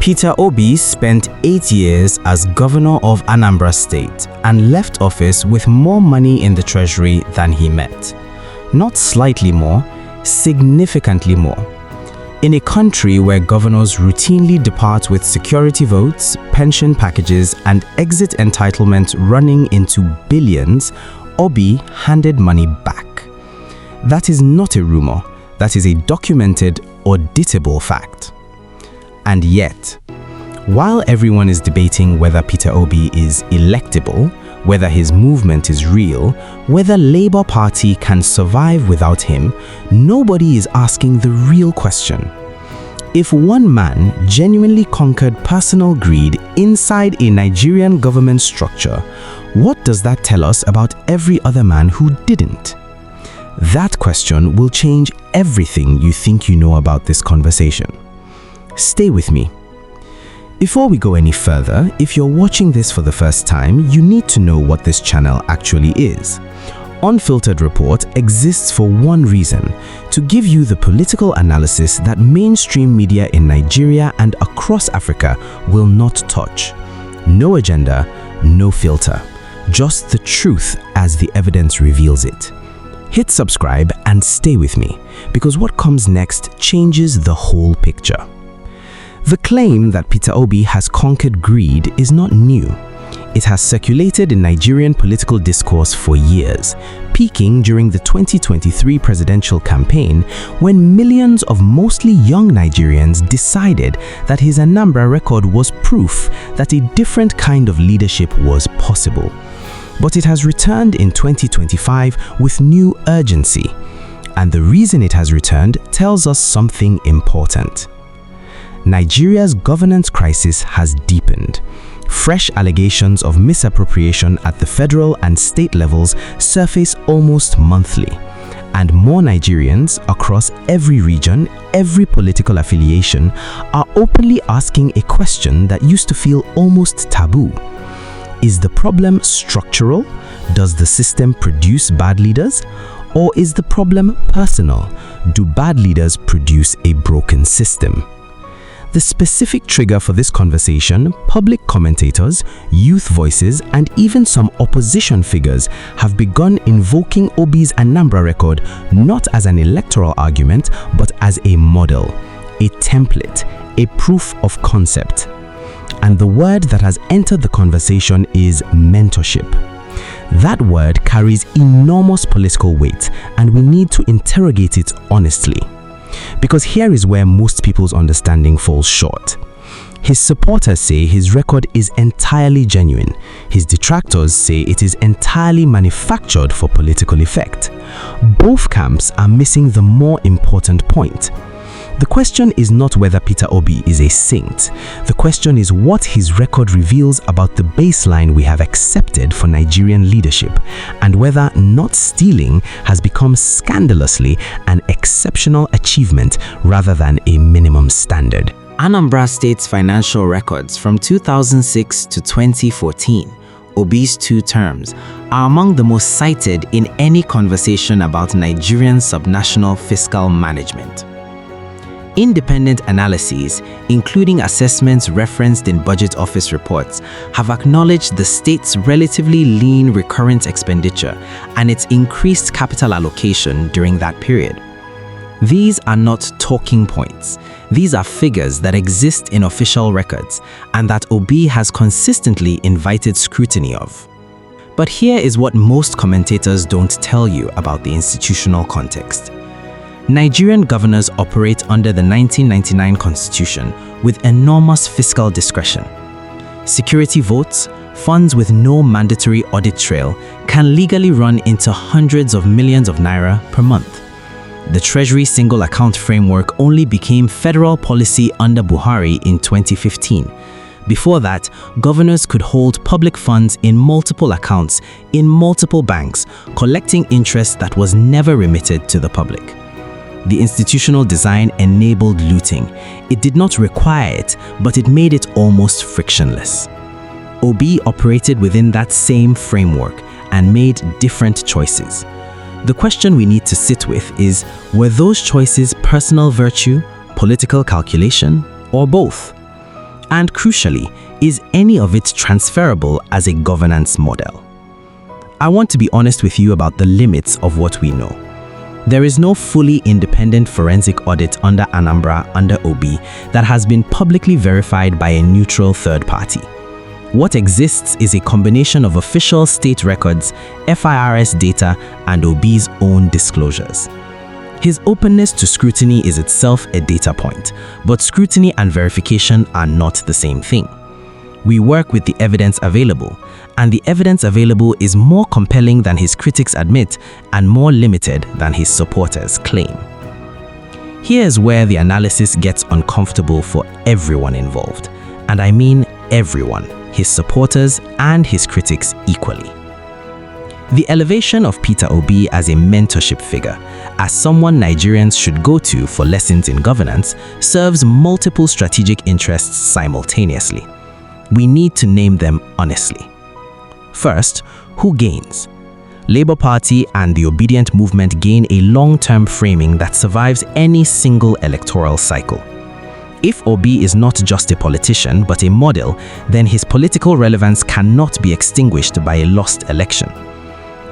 Peter Obi spent 8 years as governor of Anambra State and left office with more money in the treasury than he met. Not slightly more, significantly more. In a country where governors routinely depart with security votes, pension packages, and exit entitlement running into billions, Obi handed money back. That is not a rumor, that is a documented, auditable fact. And yet, while everyone is debating whether Peter Obi is electable, whether his movement is real, whether Labour Party can survive without him, nobody is asking the real question. If one man genuinely conquered personal greed inside a Nigerian government structure, what does that tell us about every other man who didn't? That question will change everything you think you know about this conversation. Stay with me. Before we go any further, if you're watching this for the first time, you need to know what this channel actually is. Unfiltered Report exists for one reason: to give you the political analysis that mainstream media in Nigeria and across Africa will not touch. No agenda, no filter. Just the truth as the evidence reveals it. Hit subscribe and stay with me, because what comes next changes the whole picture. The claim that Peter Obi has conquered greed is not new. It has circulated in Nigerian political discourse for years, peaking during the 2023 presidential campaign when millions of mostly young Nigerians decided that his Anambra record was proof that a different kind of leadership was possible. But it has returned in 2025 with new urgency. And the reason it has returned tells us something important. Nigeria's governance crisis has deepened. Fresh allegations of misappropriation at the federal and state levels surface almost monthly. And more Nigerians across every region, every political affiliation, are openly asking a question that used to feel almost taboo. Is the problem structural? Does the system produce bad leaders? Or is the problem personal? Do bad leaders produce a broken system? The specific trigger for this conversation, public commentators, youth voices, and even some opposition figures have begun invoking Obi's Anambra record not as an electoral argument, but as a model, a template, a proof of concept. And the word that has entered the conversation is mentorship. That word carries enormous political weight, and we need to interrogate it honestly. Because here is where most people's understanding falls short. His supporters say his record is entirely genuine. His detractors say it is entirely manufactured for political effect. Both camps are missing the more important point. The question is not whether Peter Obi is a saint. The question is what his record reveals about the baseline we have accepted for Nigerian leadership, and whether not stealing has become scandalously an exceptional achievement rather than a minimum standard. Anambra State's financial records from 2006 to 2014, Obi's 2 terms, are among the most cited in any conversation about Nigerian subnational fiscal management. Independent analyses, including assessments referenced in Budget Office reports, have acknowledged the state's relatively lean recurrent expenditure and its increased capital allocation during that period. These are not talking points. These are figures that exist in official records and that Obi has consistently invited scrutiny of. But here is what most commentators don't tell you about the institutional context. Nigerian governors operate under the 1999 Constitution with enormous fiscal discretion. Security votes, funds with no mandatory audit trail, can legally run into hundreds of millions of naira per month. The Treasury Single Account Framework only became federal policy under Buhari in 2015. Before that, governors could hold public funds in multiple accounts in multiple banks, collecting interest that was never remitted to the public. The institutional design enabled looting. It did not require it, but it made it almost frictionless. Obi operated within that same framework and made different choices. The question we need to sit with is, were those choices personal virtue, political calculation, or both? And crucially, is any of it transferable as a governance model? I want to be honest with you about the limits of what we know. There is no fully independent forensic audit under Anambra under Obi that has been publicly verified by a neutral third party. What exists is a combination of official state records, FIRS data, and Obi's own disclosures. His openness to scrutiny is itself a data point, but scrutiny and verification are not the same thing. We work with the evidence available, and the evidence available is more compelling than his critics admit and more limited than his supporters claim. Here's where the analysis gets uncomfortable for everyone involved, and I mean everyone, his supporters and his critics equally. The elevation of Peter Obi as a mentorship figure, as someone Nigerians should go to for lessons in governance, serves multiple strategic interests simultaneously. We need to name them honestly. First, who gains? Labour Party and the Obedient Movement gain a long-term framing that survives any single electoral cycle. If Obi is not just a politician but a model, then his political relevance cannot be extinguished by a lost election.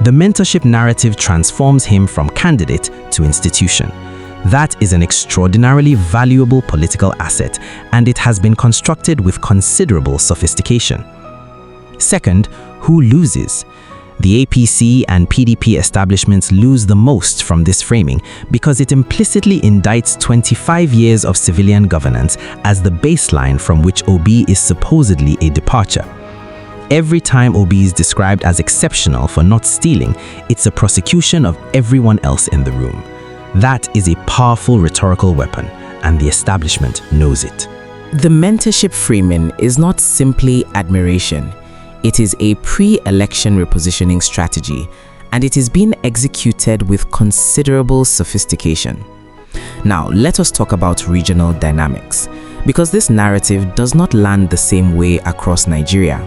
The mentorship narrative transforms him from candidate to institution. That is an extraordinarily valuable political asset, and it has been constructed with considerable sophistication. Second, who loses? The APC and PDP establishments lose the most from this framing because it implicitly indicts 25 years of civilian governance as the baseline from which Obi is supposedly a departure. Every time Obi is described as exceptional for not stealing, it's a prosecution of everyone else in the room. That is a powerful rhetorical weapon, and the establishment knows it. The mentorship framing is not simply admiration. It is a pre-election repositioning strategy, and it is being executed with considerable sophistication. Now, let us talk about regional dynamics, because this narrative does not land the same way across Nigeria.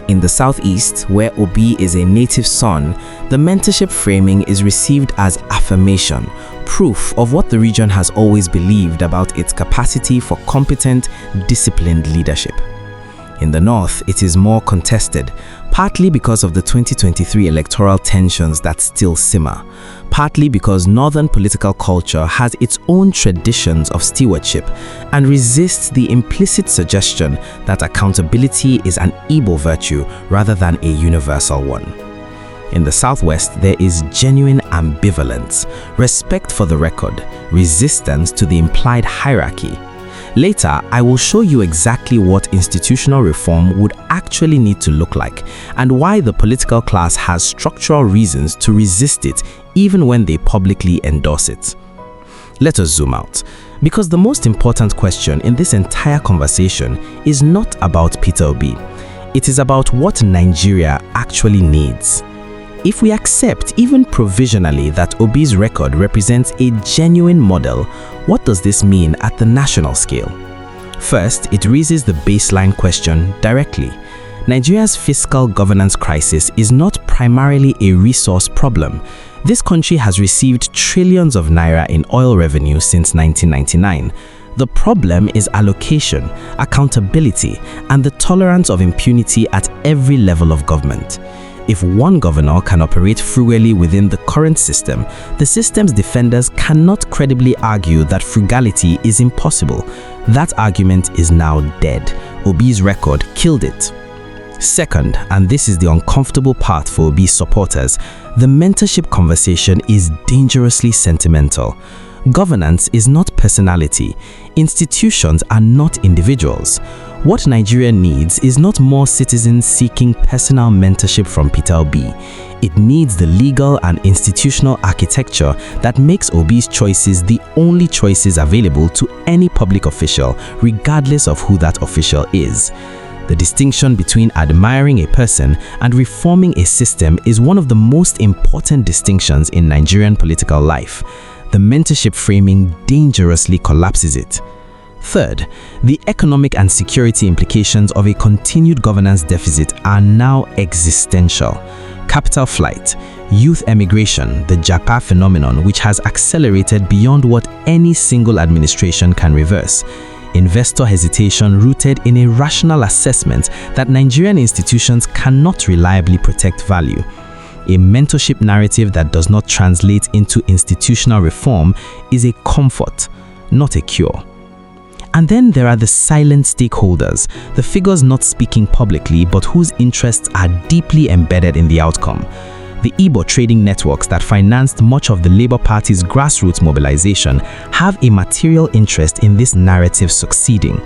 In the southeast, where Obi is a native son, the mentorship framing is received as affirmation, proof of what the region has always believed about its capacity for competent, disciplined leadership. In the north, it is more contested, partly because of the 2023 electoral tensions that still simmer, partly because northern political culture has its own traditions of stewardship and resists the implicit suggestion that accountability is an Igbo virtue rather than a universal one. In the southwest, there is genuine ambivalence, respect for the record, resistance to the implied hierarchy. Later, I will show you exactly what institutional reform would actually need to look like and why the political class has structural reasons to resist it even when they publicly endorse it. Let us zoom out, because the most important question in this entire conversation is not about Peter Obi. It is about what Nigeria actually needs. If we accept, even provisionally, that Obi's record represents a genuine model, what does this mean at the national scale? First, it raises the baseline question directly. Nigeria's fiscal governance crisis is not primarily a resource problem. This country has received trillions of naira in oil revenue since 1999. The problem is allocation, accountability, and the tolerance of impunity at every level of government. If one governor can operate frugally within the current system, the system's defenders cannot credibly argue that frugality is impossible. That argument is now dead. Obi's record killed it. Second, and this is the uncomfortable part for Obi's supporters, the mentorship conversation is dangerously sentimental. Governance is not personality. Institutions are not individuals. What Nigeria needs is not more citizens seeking personal mentorship from Peter Obi. It needs the legal and institutional architecture that makes Obi's choices the only choices available to any public official, regardless of who that official is. The distinction between admiring a person and reforming a system is one of the most important distinctions in Nigerian political life. The mentorship framing dangerously collapses it. Third, the economic and security implications of a continued governance deficit are now existential. Capital flight, youth emigration, the Japa phenomenon, which has accelerated beyond what any single administration can reverse. Investor hesitation rooted in a rational assessment that Nigerian institutions cannot reliably protect value. A mentorship narrative that does not translate into institutional reform is a comfort, not a cure. And then there are the silent stakeholders, the figures not speaking publicly but whose interests are deeply embedded in the outcome. The Igbo trading networks that financed much of the Labour Party's grassroots mobilization have a material interest in this narrative succeeding.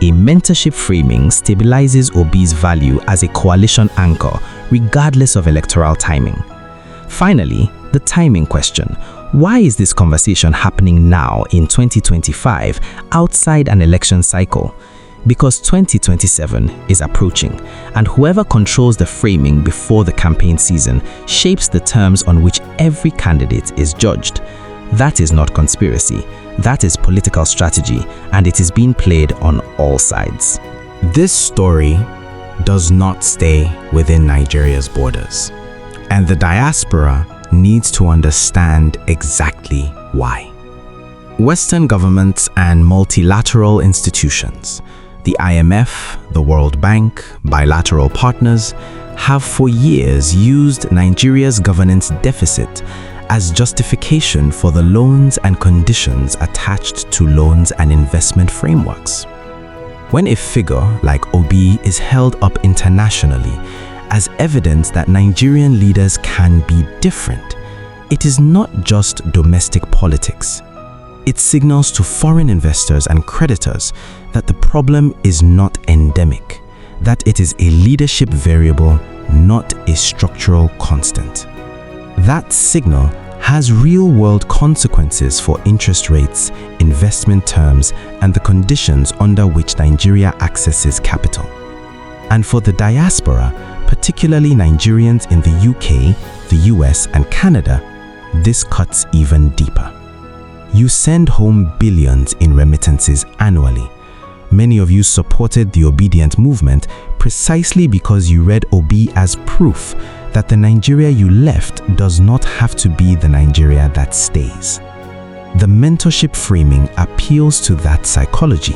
A mentorship framing stabilizes Obi's value as a coalition anchor, regardless of electoral timing. Finally, the timing question. Why is this conversation happening now in 2025 outside an election cycle? Because 2027 is approaching, and whoever controls the framing before the campaign season shapes the terms on which every candidate is judged. That is not conspiracy, that is political strategy, and it is being played on all sides. This story does not stay within Nigeria's borders, and the diaspora needs to understand exactly why. Western governments and multilateral institutions, the IMF, the World Bank, bilateral partners, have for years used Nigeria's governance deficit as justification for the loans and conditions attached to loans and investment frameworks. When a figure like Obi is held up internationally as evidence that Nigerian leaders can be different, it is not just domestic politics. It signals to foreign investors and creditors that the problem is not endemic, that it is a leadership variable, not a structural constant. That signal has real-world consequences for interest rates, investment terms, and the conditions under which Nigeria accesses capital. And for the diaspora, particularly Nigerians in the UK, the US, and Canada, this cuts even deeper. You send home billions in remittances annually. Many of you supported the Obedient movement precisely because you read Obi as proof that the Nigeria you left does not have to be the Nigeria that stays. The mentorship framing appeals to that psychology,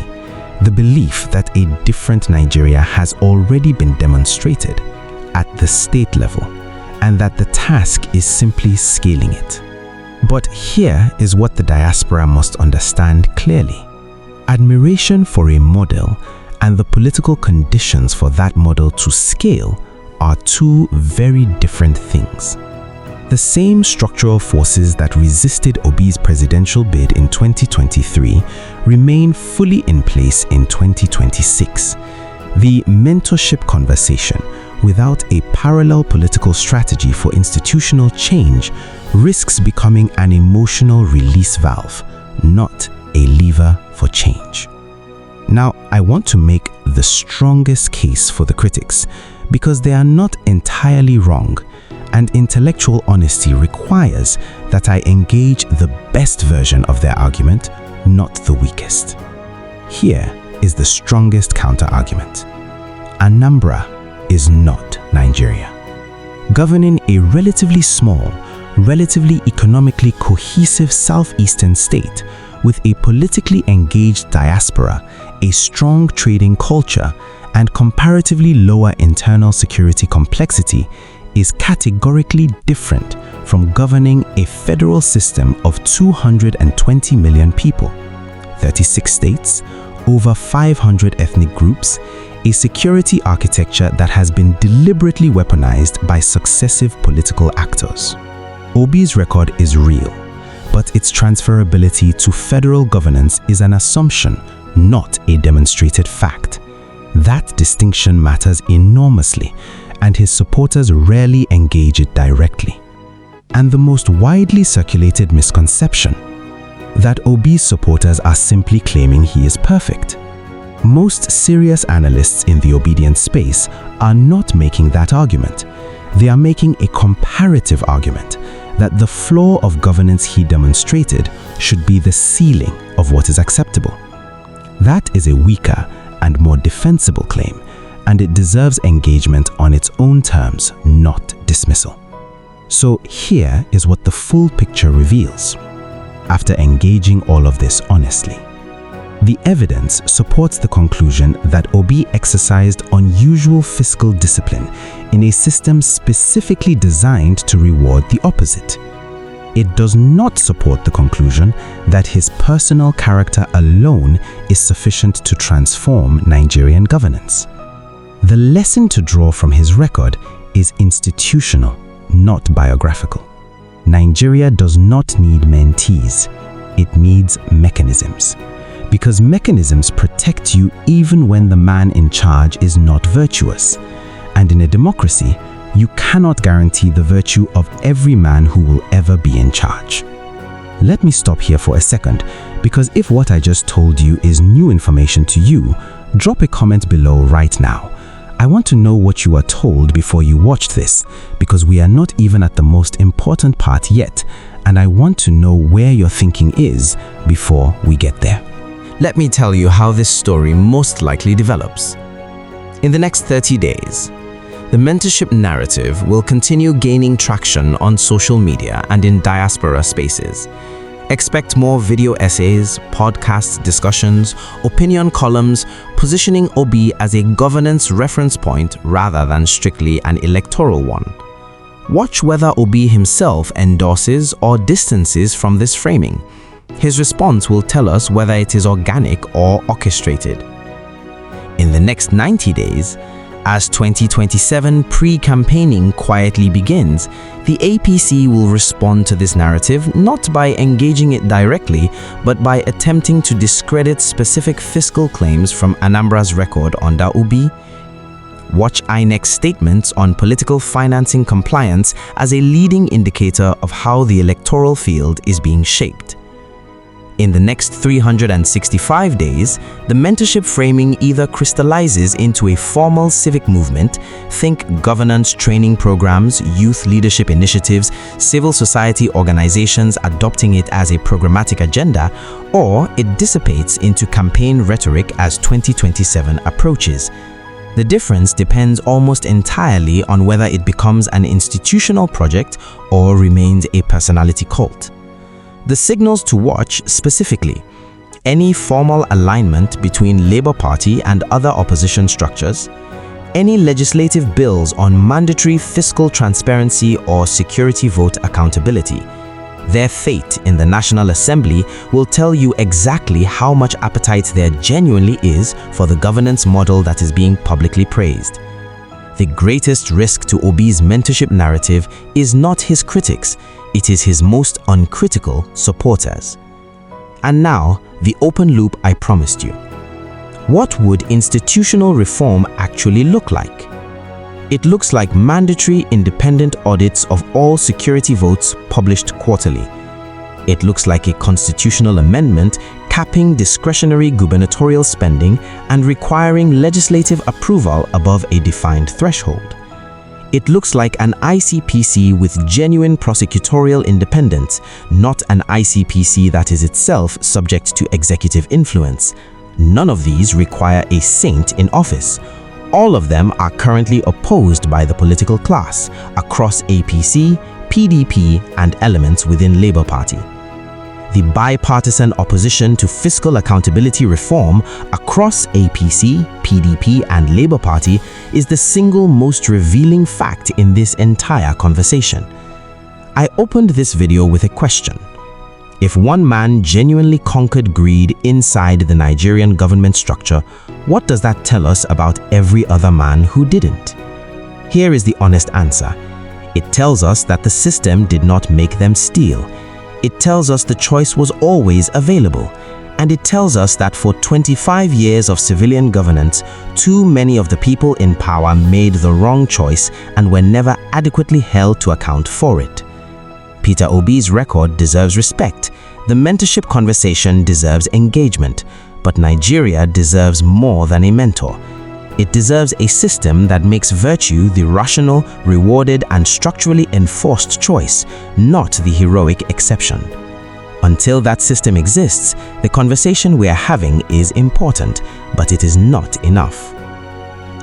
the belief that a different Nigeria has already been demonstrated at the state level, and that the task is simply scaling it. But here is what the diaspora must understand clearly. Admiration for a model and the political conditions for that model to scale are two very different things. The same structural forces that resisted Obi's presidential bid in 2023 remain fully in place in 2026. The mentorship conversation, without a parallel political strategy for institutional change, risks becoming an emotional release valve, not a lever for change. Now, I want to make the strongest case for the critics because they are not entirely wrong, and intellectual honesty requires that I engage the best version of their argument, not the weakest. Here is the strongest counter-argument. Anambra is not Nigeria. Governing a relatively small, relatively economically cohesive southeastern state with a politically engaged diaspora, a strong trading culture, and comparatively lower internal security complexity is categorically different from governing a federal system of 220 million people, 36 states, over 500 ethnic groups, a security architecture that has been deliberately weaponized by successive political actors. Obi's record is real, but its transferability to federal governance is an assumption, not a demonstrated fact. That distinction matters enormously, and his supporters rarely engage it directly. And the most widely circulated misconception, that Obi's supporters are simply claiming he is perfect. Most serious analysts in the obedient space are not making that argument. They are making a comparative argument that the floor of governance he demonstrated should be the ceiling of what is acceptable. That is a weaker and more defensible claim, and it deserves engagement on its own terms, not dismissal. So here is what the full picture reveals. After engaging all of this honestly, The evidence supports the conclusion that Obi exercised unusual fiscal discipline in a system specifically designed to reward the opposite. It does not support the conclusion that his personal character alone is sufficient to transform Nigerian governance. The lesson to draw from his record is institutional, not biographical. Nigeria does not need mentees, it needs mechanisms. Because mechanisms protect you even when the man in charge is not virtuous. And in a democracy, you cannot guarantee the virtue of every man who will ever be in charge. Let me stop here for a second, because if what I just told you is new information to you, drop a comment below right now. I want to know what you are told before you watch this, because we are not even at the most important part yet, and I want to know where your thinking is before we get there. Let me tell you how this story most likely develops. In the next 30 days, the mentorship narrative will continue gaining traction on social media and in diaspora spaces. Expect more video essays, podcast discussions, opinion columns, positioning Obi as a governance reference point rather than strictly an electoral one. Watch whether Obi himself endorses or distances from this framing. His response will tell us whether it is organic or orchestrated. In the next 90 days, as 2027 pre-campaigning quietly begins, the APC will respond to this narrative not by engaging it directly, but by attempting to discredit specific fiscal claims from Anambra's record under Obi. Watch INEC's statements on political financing compliance as a leading indicator of how the electoral field is being shaped. In the next 365 days, the mentorship framing either crystallizes into a formal civic movement, think governance training programs, youth leadership initiatives, civil society organizations adopting it as a programmatic agenda, or it dissipates into campaign rhetoric as 2027 approaches. The difference depends almost entirely on whether it becomes an institutional project or remains a personality cult. The signals to watch specifically: any formal alignment between Labour Party and other opposition structures, any legislative bills on mandatory fiscal transparency or security vote accountability. Their fate in the National Assembly will tell you exactly how much appetite there genuinely is for the governance model that is being publicly praised. The greatest risk to Obi's mentorship narrative is not his critics, it is his most uncritical supporters. And now, the open loop I promised you. What would institutional reform actually look like? It looks like mandatory independent audits of all security votes published quarterly. It looks like a constitutional amendment capping discretionary gubernatorial spending and requiring legislative approval above a defined threshold. It looks like an ICPC with genuine prosecutorial independence, not an ICPC that is itself subject to executive influence. None of these require a saint in office. All of them are currently opposed by the political class across APC, PDP, and elements within Labour Party. The bipartisan opposition to fiscal accountability reform across APC, PDP, and Labour Party is the single most revealing fact in this entire conversation. I opened this video with a question. If one man genuinely conquered greed inside the Nigerian government structure, what does that tell us about every other man who didn't? Here is the honest answer. It tells us that the system did not make them steal. It tells us the choice was always available. And it tells us that for 25 years of civilian governance, too many of the people in power made the wrong choice and were never adequately held to account for it. Peter Obi's record deserves respect. The mentorship conversation deserves engagement. But Nigeria deserves more than a mentor. It deserves a system that makes virtue the rational, rewarded, and structurally enforced choice, not the heroic exception. Until that system exists, the conversation we are having is important, but it is not enough.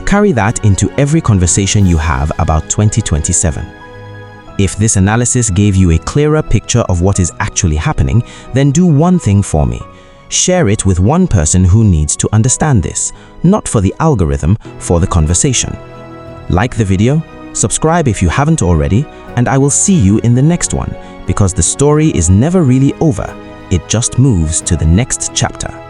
Carry that into every conversation you have about 2027. If this analysis gave you a clearer picture of what is actually happening, then do one thing for me. Share it with one person who needs to understand this, not for the algorithm, for the conversation. Like the video, subscribe if you haven't already, and I will see you in the next one, because the story is never really over, it just moves to the next chapter.